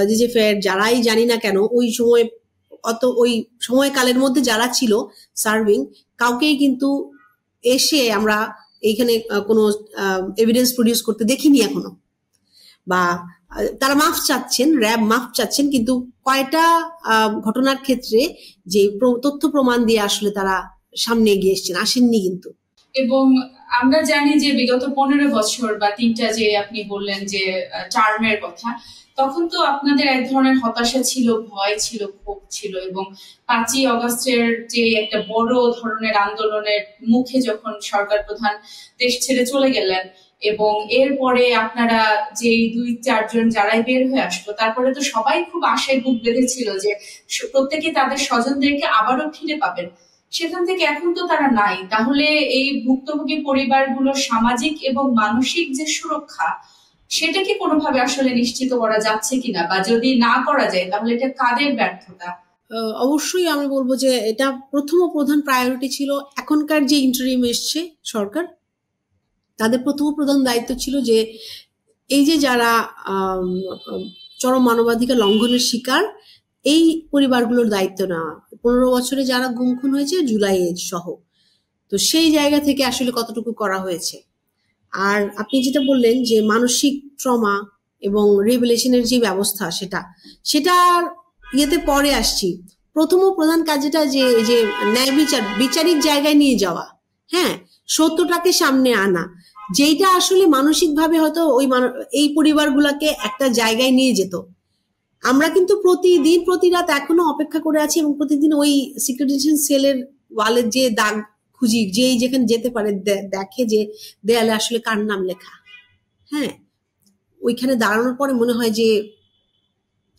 জিজেফের, যারাই জানি না কেন, ওই সময় ওই সময়কালের মধ্যে যারা ছিল সার্ভিং, কাউকেই কিন্তু এসে আমরা এইখানে কোনো এভিডেন্স প্রডিউস করতে দেখিনি এখনো, বা তারা মাফ চাচ্ছেন, র্যাব মাফ চাচ্ছেন, কিন্তু কয়টা ঘটনার ক্ষেত্রে যে তথ্য প্রমাণ দিয়ে আসলে তারা সামনে এগিয়ে এসছেন, আসেননি কিন্তু। এবং আমরা জানি যে বিগত 15 বছর বা 3টা যে আপনি বললেন যে টার্মের কথা, তখন তো আপনাদের এক ধরনের হতাশা ছিল, ভয় ছিল, ক্ষোভ ছিল, এবং 5ই আগস্টের যে একটা বড় ধরনের আন্দোলনের মুখে যখন সরকার প্রধান দেশ ছেড়ে চলে গেলেন, এবং এরপরে আপনারা যে 2-4 জন যারাই বের হয়ে আসলো, তারপরে তো সবাই খুব আশায় বুক বেঁধেছিল যে প্রত্যেকে তাদের স্বজনদেরকে আবারও ফিরে পাবেন। সেখান থেকে এখন তো তারা নাই। তাহলে এই ভুক্তভোগী পরিবারগুলোর সামাজিক এবং মানসিক যে সুরক্ষা, সেটা কি কোনোভাবে আসলে নিশ্চিত করা যাচ্ছে কিনা, বা যদি না করা যায় তাহলে এটা কাদের ব্যর্থতা? অবশ্যই আমি বলবো যে এটা প্রথম ও প্রধান প্রায়োরিটি ছিল। এখনকার যে ইন্টারিম এসছে সরকার, তাদের প্রথম প্রধান দায়িত্ব ছিল যে এই যে যারা চরম মানবাধিকার লঙ্ঘনের শিকার, এই পরিবারগুলোর দায়িত্ব নেওয়া। 15 বছরে যারা গুম খুন হয়েছে, জুলাই সহ, তো সেই জায়গা থেকে আসলে কতটুকু করা হয়েছে। আর আপনি যেটা বললেন যে মানসিক ট্রমা এবং রিভেলেশনের যে ব্যবস্থা, সেটার ইয়েতে পরে আসছি। প্রথম ও প্রধান কাজ যেটা, যে ন্যায় বিচারিক জায়গায় নিয়ে যাওয়া, হ্যাঁ, সত্যটাকে সামনে আনা, যেটা আসলে মানসিকভাবে হয়তো এই পরিবারগুলোকে একটা জায়গায় নিয়ে যেত। আমরা কিন্তু প্রতিদিন প্রতি রাত এখনো অপেক্ষা করে আছি, এবং প্রতিদিন ওই সিক্রেট ডিটেনশন সেলের ওয়ালের যে দাগ খুঁজি, যেখানে যেতে পারে দেখে যে দেয়ালে আসলে কার নাম লেখা, হ্যাঁ, ওইখানে দাঁড়ানোর পরে মনে হয় যে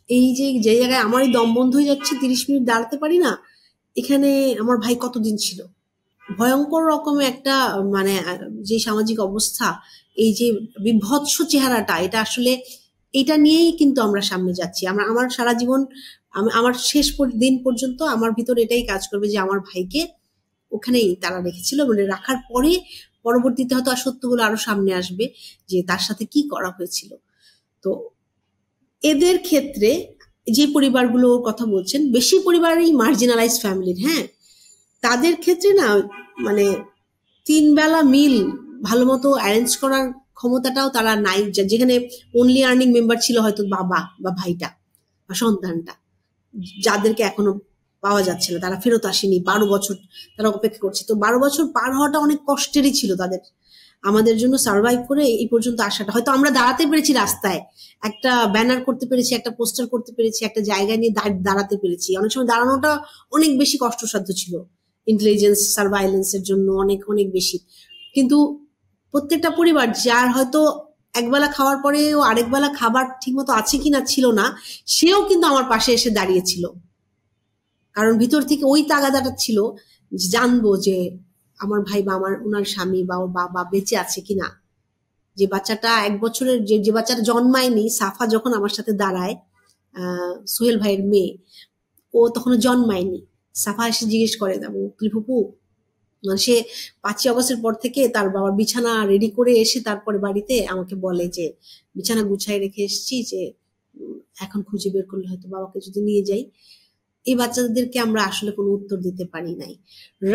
এই যে যে জায়গায় আমারই দম বন্ধ হয়ে যাচ্ছে, 30 মিনিট দাঁড়াতে পারি না, এখানে আমার ভাই কতদিন ছিল। ভয়ঙ্কর রকমের একটা মানে যে সামাজিক অবস্থা, এই যে বিভৎস চেহারাটা, এটা আসলে এটা নিয়েই কিন্তু আমরা সামনে যাচ্ছি। আমার সারা জীবন, আমার শেষ দিন পর্যন্ত আমার ভিতরে এটাই কাজ করবে যে আমার ভাইকে ওখানেই তারা রেখেছিল, মানে রাখার পরে পরবর্তীতে হয়তো সত্যগুলো আরো সামনে আসবে যে তার সাথে কি করা হয়েছিল। তো এদের ক্ষেত্রে যে পরিবারগুলোর কথা বলছেন, বেশি পরিবারই মার্জিনালাইজ ফ্যামিলির, হ্যাঁ, তাদের ক্ষেত্রে না মানে 3 বেলা মিল ভালো মতো অ্যারেঞ্জ করার ক্ষমতাটাও তারা নাই, যেখানে অনলি আর্নিং মেম্বার ছিল হয়তো বাবা বা ভাইটা বা সন্তানটা, যাদেরকে এখনো পাওয়া যাচ্ছে না, তারা ফেরত আসেনি, 12 বছর তারা অপেক্ষা করছে। তো 12 বছর পার হওয়াটা অনেক কষ্টেরই ছিল তাদের, আমাদের জন্য সার্ভাইভ করে এই পর্যন্ত আসাটা। হয়তো আমরা দাঁড়াতে পেরেছি রাস্তায়, একটা ব্যানার করতে পেরেছি, একটা পোস্টার করতে পেরেছি, একটা জায়গায় নিয়ে দাঁড়াতে পেরেছি। অনেক সময় দাঁড়ানোটা অনেক বেশি কষ্টসাধ্য ছিল, ইন্টেলিজেন্স সার্ভাইলেন্সের জন্য অনেক অনেক বেশি। কিন্তু প্রত্যেকটা পরিবার যার হয়তো একবেলা খাওয়ার পরেও আরেক বেলা খাবার ঠিকমতো আছে কিনা ছিল না, সেও কিন্তু আমার পাশে এসে দাঁড়িয়েছিল, কারণ ভিতর থেকে ওই তাগাদাটা ছিল যে জানবো যে আমার ভাই বা ওনার স্বামী বা ওর বাবা বেঁচে আছে কিনা। যে বাচ্চাটা 1 বছরের, যে বাচ্চাটা জন্মায়নি, সাফা যখন আমার সাথে দাঁড়ায়, সোহেল ভাইয়ের মেয়ে, ও তখনও জন্মায়নি। সাফা এসে জিজ্ঞেস করে, ফুপু, মানে সে 5ই আগস্টের পর থেকে তার বাবার বিছানা রেডি করে এসে তারপরে বাড়িতে আমাকে বলে যে বিছানা গুছাই রেখে এসেছি, যে এখন খুঁজে বের করলে হয়তো বাবাকে যদি নিয়ে যাই। এই বাচ্চাদেরকে আমরা আসলে কোনো উত্তর দিতে পারি নাই।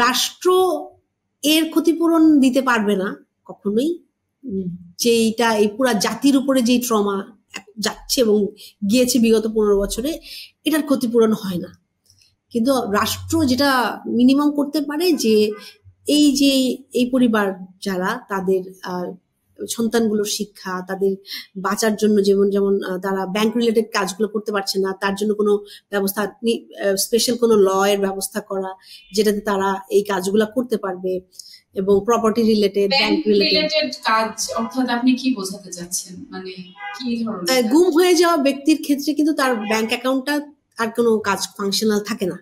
রাষ্ট্র এর ক্ষতিপূরণ দিতে পারবে না কখনোই, যেটা এই পুরা জাতির উপরে যেই ট্রমা যাচ্ছে এবং গিয়েছে বিগত 15 বছরে, এটার ক্ষতিপূরণ হয় না। কিন্তু রাষ্ট্র যেটা মিনিমাম করতে পারে যে এই পরিবার যারা, তাদের সন্তানগুলোর শিক্ষা, তাদের বাঁচার জন্য যেমন তারা ব্যাংক রিলেটেড কাজগুলো করতে পারছে না, তার জন্য কোনো ব্যবস্থা, স্পেশাল কোনো ল এর ব্যবস্থা করা যেটাতে তারা এই কাজগুলো করতে পারবে, এবং প্রপার্টি রিলেটেড, ব্যাংক রিলেটেড কাজ। অর্থাৎ আপনি কি বোঝাতে চাচ্ছেন, মানে কি ধরনের? গুম হয়ে যাওয়া ব্যক্তির ক্ষেত্রে কিন্তু তার ব্যাংক অ্যাকাউন্টটা আর কোনো কাজ ফাংশনাল থাকে না,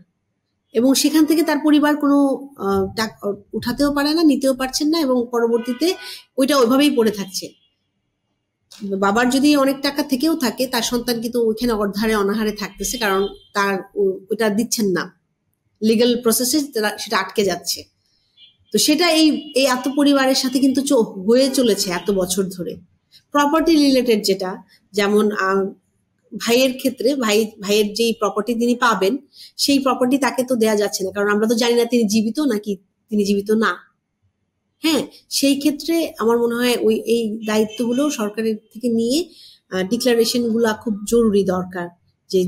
এবং সেখান থেকে তার পরিবার কোনো টাকা উঠাতেও পারে না, নিতেও পারছেন না, এবং পরবর্তীতে ওইটা ওইভাবেই পড়ে থাকছে। বাবার যদি অনেক টাকা থেকেও থাকে, তার সন্তান কিন্তু ওইখানে অর্ধারে অনাহারে থাকতেছে, কারণ তার ওইটা দিচ্ছেন না, লিগ্যাল প্রসেসে সেটা আটকে যাচ্ছে। তো সেটা এই এত পরিবারের সাথে কিন্তু হয়ে চলেছে এত বছর ধরে। প্রপার্টি রিলেটেড যেটা, যেমন ভাইয়ের ক্ষেত্রে ভাইয়ের যেই প্রপার্টি তিনি পাবেন, সেই প্রপার্টি তাকে তো দেয়া যাচ্ছে না, কারণ আমরা তো জানি না তিনি জীবিত নাকি তিনি জীবিত না। হ্যাঁ, সেই ক্ষেত্রে আমার মনে হয় এই দায়িত্বগুলো সরকারের থেকে নিয়ে ডিক্লারেশন গুলা খুব জরুরি দরকার,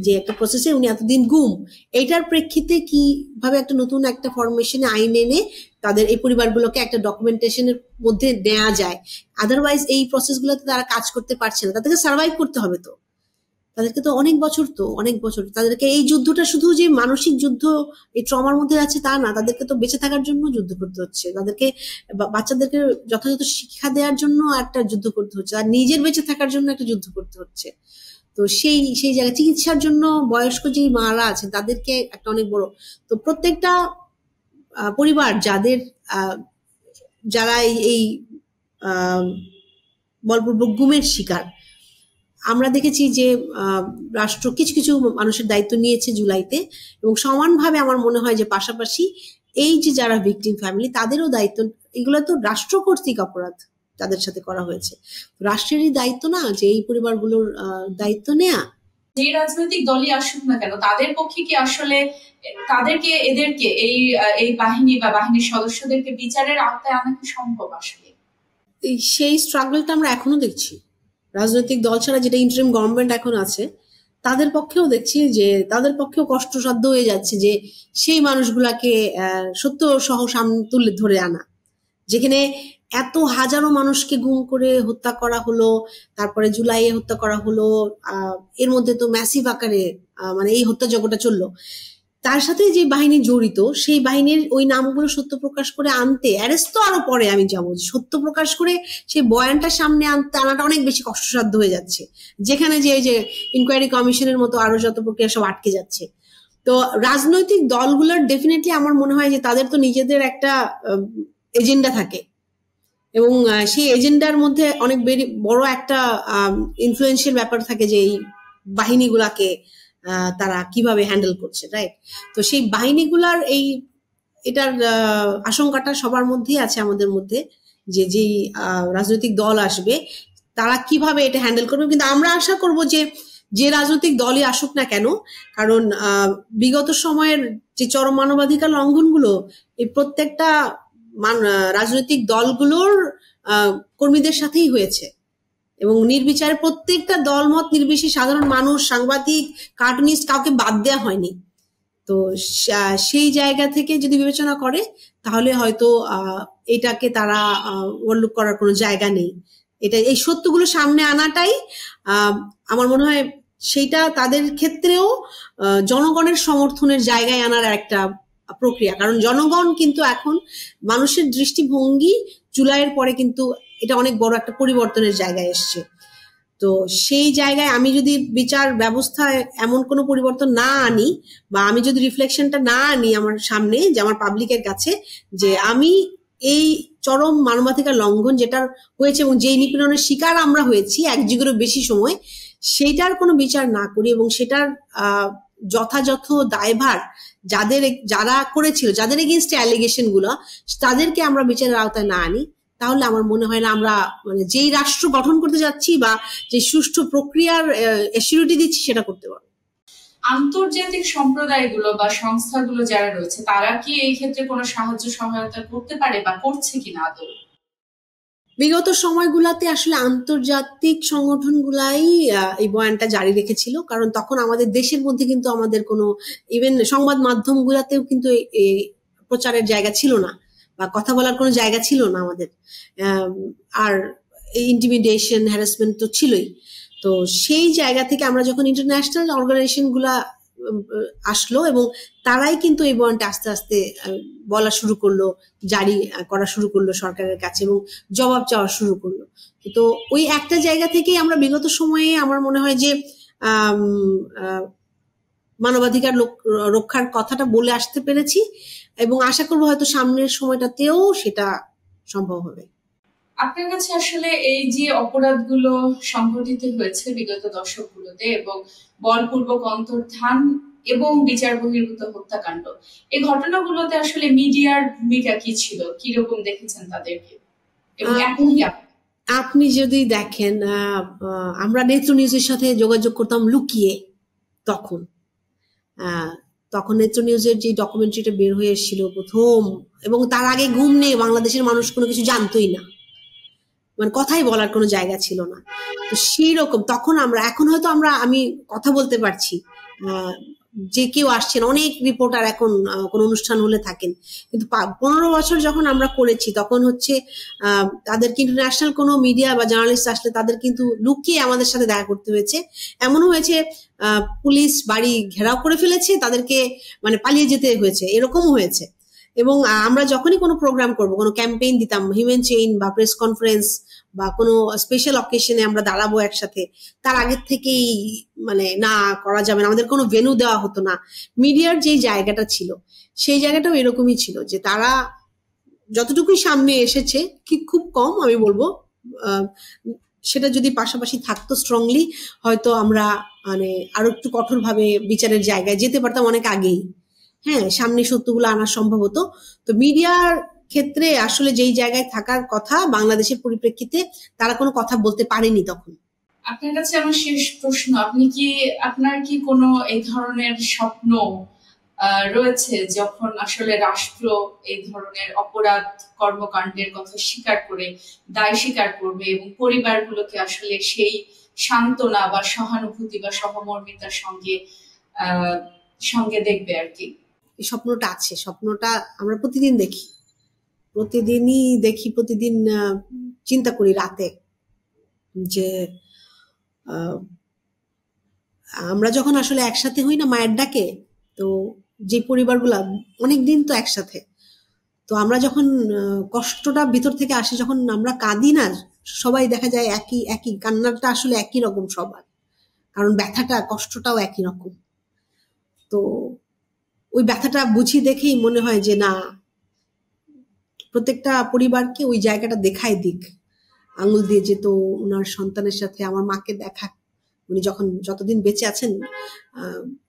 যে একটা প্রসেসে উনি এতদিন গুম, এইটার প্রেক্ষিতে কিভাবে একটা নতুন একটা ফরমেশনে আইন এনে তাদের এই পরিবারগুলোকে একটা ডকুমেন্টেশনের মধ্যে নেওয়া যায়। আদারওয়াইজ এই প্রসেসগুলোতে তারা কাজ করতে পারছে না, তাদেরকে সার্ভাইভ করতে হবে। তো তাদেরকে তো অনেক বছর তাদেরকে এই যুদ্ধটা শুধু যে মানসিক যুদ্ধ, এই ট্রমার মধ্যে আছে তা না, তাদেরকে তো বেঁচে থাকার জন্য যুদ্ধ করতে হচ্ছে, তাদেরকে বাচ্চাদেরকে যথাযথ শিক্ষা দেওয়ার জন্য একটা যুদ্ধ করতে হচ্ছে, আর নিজের বেঁচে থাকার জন্য একটা যুদ্ধ করতে হচ্ছে। তো সেই জায়গায় চিকিৎসার জন্য বয়স্ক যে মারা আছেন তাদেরকে একটা অনেক বড়। তো প্রত্যেকটা পরিবার যারা এই বলপূর্বক গুমের শিকার, আমরা দেখেছি যে রাষ্ট্র কিছু কিছু মানুষের দায়িত্ব নিয়েছে জুলাইতে, এবং সমানভাবে আমার মনে হয় যে পাশাপাশি এই যে যারা ভিকটিম ফ্যামিলি, তাদেরও দায়িত্ব। এগুলো তো রাষ্ট্র কর্তৃক অপরাধ তাদের সাথে করা হয়েছে, রাষ্ট্রেরই দায়িত্ব না যে এই পরিবারগুলোর দায়িত্ব নেয়া। যে রাজনৈতিক দলই আসুক না কেন, তাদের পক্ষে কি আসলে এদেরকে এই বাহিনী বা বাহিনীর সদস্যদেরকে বিচারের আওতায় আনা কি সম্ভব? আসলে সেই স্ট্রাগলটা আমরা এখনো দেখছি। রাজনৈতিক দল ছাড়া যেটা ইন্টারিম গভর্নমেন্ট এখন আছে, তাদের পক্ষেও দেখছি যে তাদের পক্ষেও কষ্টসাধ্য হয়ে যাচ্ছে যে সেই মানুষগুলাকে সত্য সহ সামনে তুলে ধরে আনা, যেখানে এত হাজারো মানুষকে গুম করে হত্যা করা হলো, তারপরে জুলাইয়ে হত্যা করা হলো, এর মধ্যে তো ম্যাসিভ আকারে মানে এই হত্যাযজ্ঞটা চললো। তার সাথে যে বাহিনী জড়িত সেই বাহিনীর ওই নামগুলো সত্য প্রকাশ করে আনতে, অ্যারেস্ট তো আরো পরে আমি যাবো, সত্য প্রকাশ করে সেই বয়ানটা সামনে আনাটা অনেক বেশি কষ্টসাধ্য হয়ে যাচ্ছে, যেখানে যে এই যে ইনকোয়ারি কমিশনের মতো আরো যত প্রক্রিয়া সব আটকে যাচ্ছে। তো রাজনৈতিক দলগুলোর ডেফিনেটলি আমার মনে হয় যে তাদের তো নিজেদের একটা এজেন্ডা থাকে, এবং সেই এজেন্ডার মধ্যে অনেক বড় একটা ইনফ্লুয়েন্সিয়াল ব্যাপার থাকে যে এই বাহিনীগুলাকে তারা কিভাবে হ্যান্ডেল করছে, রাইট? তো সেই বাহিনীগুলার এটার আশঙ্কাটা সবার মধ্যেই আছে, আমাদের মধ্যে, যে যেই রাজনৈতিক দল আসবে তারা কিভাবে এটা হ্যান্ডেল করবে। কিন্তু আমরা আশা করব যে রাজনৈতিক দলই আসুক না কেন, কারণ বিগত সময়ের যে চরম মানবাধিকার লঙ্ঘনগুলো এই প্রত্যেকটা রাজনৈতিক দলগুলোর কর্মীদের সাথেই হয়েছে, এবং নির্বিচারে প্রত্যেকটা দলমত নির্বিশেষে সাধারণ মানুষ, সাংবাদিক, কার্টুনিস্ট কাউকে বাদ দেওয়া হয়নি। তো সেই জায়গা থেকে যদি বিবেচনা করে তাহলে হয়তো এটাকে তারা ওভারলুক করার কোনো জায়গা নেই। এই সত্যগুলো সামনে আনাটাই আমার মনে হয় সেইটা তাদের ক্ষেত্রেও জনগণের সমর্থনের জায়গায় আনার একটা প্রক্রিয়া, কারণ জনগণ কিন্তু এখন মানুষের দৃষ্টিভঙ্গি জুলাইয়ের পরে কিন্তু এটা অনেক বড় একটা পরিবর্তনের জায়গায় এসছে। তো সেই জায়গায় আমি যদি বিচার ব্যবস্থায় এমন কোনো পরিবর্তন না আনি, বা আমি যদি রিফ্লেকশনটা না আনি আমার সামনে, যে আমার পাবলিকের কাছে, যে আমি এই চরম মানবাধিকার লঙ্ঘন যেটা হয়েছে এবং যেই নিপীড়নের শিকার আমরা হয়েছি এক যুগেরও বেশি সময়, সেইটার কোনো বিচার না করি এবং সেটার যথাযথ দায়ভার যারা করেছিল, যাদের এগেইনস্টে অ্যালিগেশন গুলো, তাদেরকে আমরা বিচারের আওতায় না আনি, তাহলে আমার মনে হয় না আমরা মানে যেই রাষ্ট্র গঠন করতে যাচ্ছি বা যে সুষ্ঠু প্রক্রিয়ার এসিউরিটি দিচ্ছি সেটা করতে পারবো। আন্তর্জাতিক সম্প্রদায়গুলো বা সংস্থাগুলো যারা রয়েছে তারা কি এই ক্ষেত্রে কোনো সাহায্য সহায়তা করতে পারে বা করছে কিনা আদৌ? বিগত সময়গুলাতে আসলে আন্তর্জাতিক সংগঠনগুলাই এই বয়ানটা জারি রেখেছিল, কারণ তখন আমাদের দেশের মধ্যে কিন্তু আমাদের কোনো ইভেন সংবাদ মাধ্যমগুলাতেও কিন্তু প্রচারের জায়গা ছিল না বা কথা বলার কোনো জায়গা ছিল না আমাদের, আর এই ইন্টিমিডেশন, হ্যারাসমেন্ট তো ছিলই। তো সেই জায়গা থেকে আমরা যখন ইন্টারন্যাশনাল অর্গানাইজেশন গুলা আসলো এবং তারাই কিন্তু এই বয়ানটা আস্তে আস্তে বলা শুরু করলো, জারি করা শুরু করলো সরকারের কাছে এবং জবাব চাওয়া শুরু করলো। তো ওই একটা জায়গা থেকেই আমরা বিগত সময়ে আমার মনে হয় যে মানবাধিকার রক্ষার কথাটা বলে আসতে পেরেছি, এবং আশা করবো হয়তো সামনের সময়টাতেও সেটা সম্ভব হবে। আপনার কাছে আসলে এই যে অপরাধগুলো সংঘটিত হয়েছে বিগত দশকগুলোতে এবং বলপূর্বক অন্তর্ধান এবং বিচার বহির্ভূত হত্যাকাণ্ড, এই ঘটনাগুলোতে আসলে মিডিয়ার ভূমিকা কি ছিল, কিরকম দেখেছেন তাদেরকে? এবং এখন কি আপনি যদি দেখেন, আমরা নেত্র নিউজের সাথে যোগাযোগ করতাম লুকিয়ে, তখন নেত্র নিউজের যে ডকুমেন্টারিটা বের হয়ে এসেছিল প্রথম, এবং তার আগে ঘুম নেই, বাংলাদেশের মানুষ কোনো কিছু জানতোই না, মানে কথাই বলার কোনো জায়গা ছিল না। তো সেই রকম তখন এখন হয়তো আমি কথা বলতে পারছি, যে কেউ আসছেন, অনেক রিপোর্টার এখন কোন অনুষ্ঠান হলে থাকেন, কিন্তু 15 বছর যখন আমরা করেছি তখন হচ্ছে তাদেরকে ইন্টারন্যাশনাল কোনো মিডিয়া বা জার্নালিস্ট আসলে তাদের কিন্তু লুকিয়ে আমাদের সাথে দেখা করতে হয়েছে। এমনও হয়েছে পুলিশ বাড়ি ঘেরাও করে ফেলেছে, তাদেরকে মানে পালিয়ে যেতে হয়েছে, এরকমও হয়েছে। এবং আমরা যখনই কোনো প্রোগ্রাম করবো, কোনো ক্যাম্পেইন দিতাম, হিউম্যান চেইন বা প্রেস কনফারেন্স বা কোনো স্পেশাল অকেশনে আমরা দাঁড়াবো একসাথে, তার আগের থেকেই মানে না করা যাবে না, আমাদের কোনো ভেন্যু দেওয়া হতো না। মিডিয়ার যে জায়গাটা ছিল সেই জায়গাটাও এরকমই ছিল, যে তারা যতটুকুই সামনে এসেছে, কি খুব কম আমি বলবো, সেটা যদি পাশাপাশি থাকতো স্ট্রংলি, হয়তো আমরা মানে আরো একটু কঠোরভাবে বিচারের জায়গায় যেতে পারতাম অনেক আগেই। হ্যাঁ, সামনে সত্যগুলো আনা সম্ভব হতো। তো মিডিয়ার ক্ষেত্রে আসলে যেই জায়গায় থাকার কথা বাংলাদেশের পরিপ্রেক্ষিতে, তারা কোনো কথা বলতে পারেনি তখন। আপনার কাছে আমার শেষ প্রশ্ন, আপনার কি কোনো এই ধরনের স্বপ্ন রয়েছে যখন আসলে রাষ্ট্র এই ধরনের অপরাধ কর্মকাণ্ডের কথা স্বীকার করে দায় স্বীকার করবে এবং পরিবারগুলোকে আসলে সেই সান্ত্বনা বা সহানুভূতি বা সহমর্মিতার সঙ্গে দেখবে আর কি? এই স্বপ্নটা আছে, স্বপ্নটা আমরা প্রতিদিন দেখি, প্রতিদিন চিন্তা করি রাতে, যে আমরা যখন আসলে একসাথে হই না মায়ের ডাকে, তো যে পরিবারগুলা অনেকদিন তো একসাথে, তো আমরা যখন কষ্টটা ভিতর থেকে আসে, যখন আমরা কাঁদি না, সবাই দেখা যায় একই একই কান্নাটা আসলে একই রকম সবার, কারণ ব্যথাটা কষ্টটাও একই রকম। তো ওই ব্যথাটা বুঝি দেখেই মনে হয় যে না, প্রত্যেকটা পরিবারকে ওই জায়গাটা দেখাই দিক, আঙুল দিয়ে যেত ওনার সন্তানের সাথে। আমার মাকে দেখা, উনি যখন যতদিন বেঁচে আছেন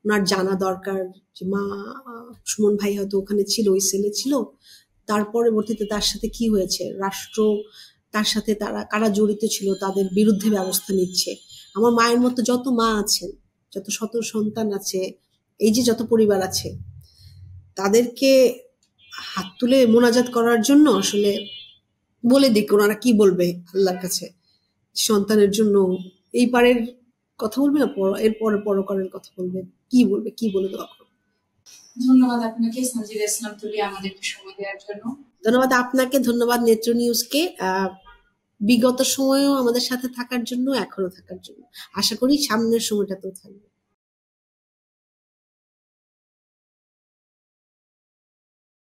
ওনার জানা দরকার যে মা, সুমন ভাই হয়তো ওখানে ছিল, ওই সেলে ছিল, তার পরবর্তীতে তার সাথে কি হয়েছে, রাষ্ট্র তার সাথে তারা কারা জড়িত ছিল তাদের বিরুদ্ধে ব্যবস্থা নিচ্ছে। আমার মায়ের মতো যত মা আছেন, যত শত সন্তান আছে, এই যে যত পরিবার আছে, তাদেরকে হাত তুলে মোনাজাত করার জন্য আসলে বলে দিক ওনারা কি বলবে আল্লাহর কাছে, সন্তানের জন্য এই পারের কথা বলবে না, এরপরে পরকারের কথা বলবে, কি বলবে, কি বলে দোয়া করবে। ধন্যবাদ আপনাকে সঞ্জিদা ইসলাম তুলি আমাদেরকে সময় দেওয়ার জন্য। ধন্যবাদ আপনাকে, ধন্যবাদ নেত্র নিউজকে বিগত সময়েও আমাদের সাথে থাকার জন্য, এখনো থাকার জন্য। আশা করি সামনের সময়টাতেও থাকবে।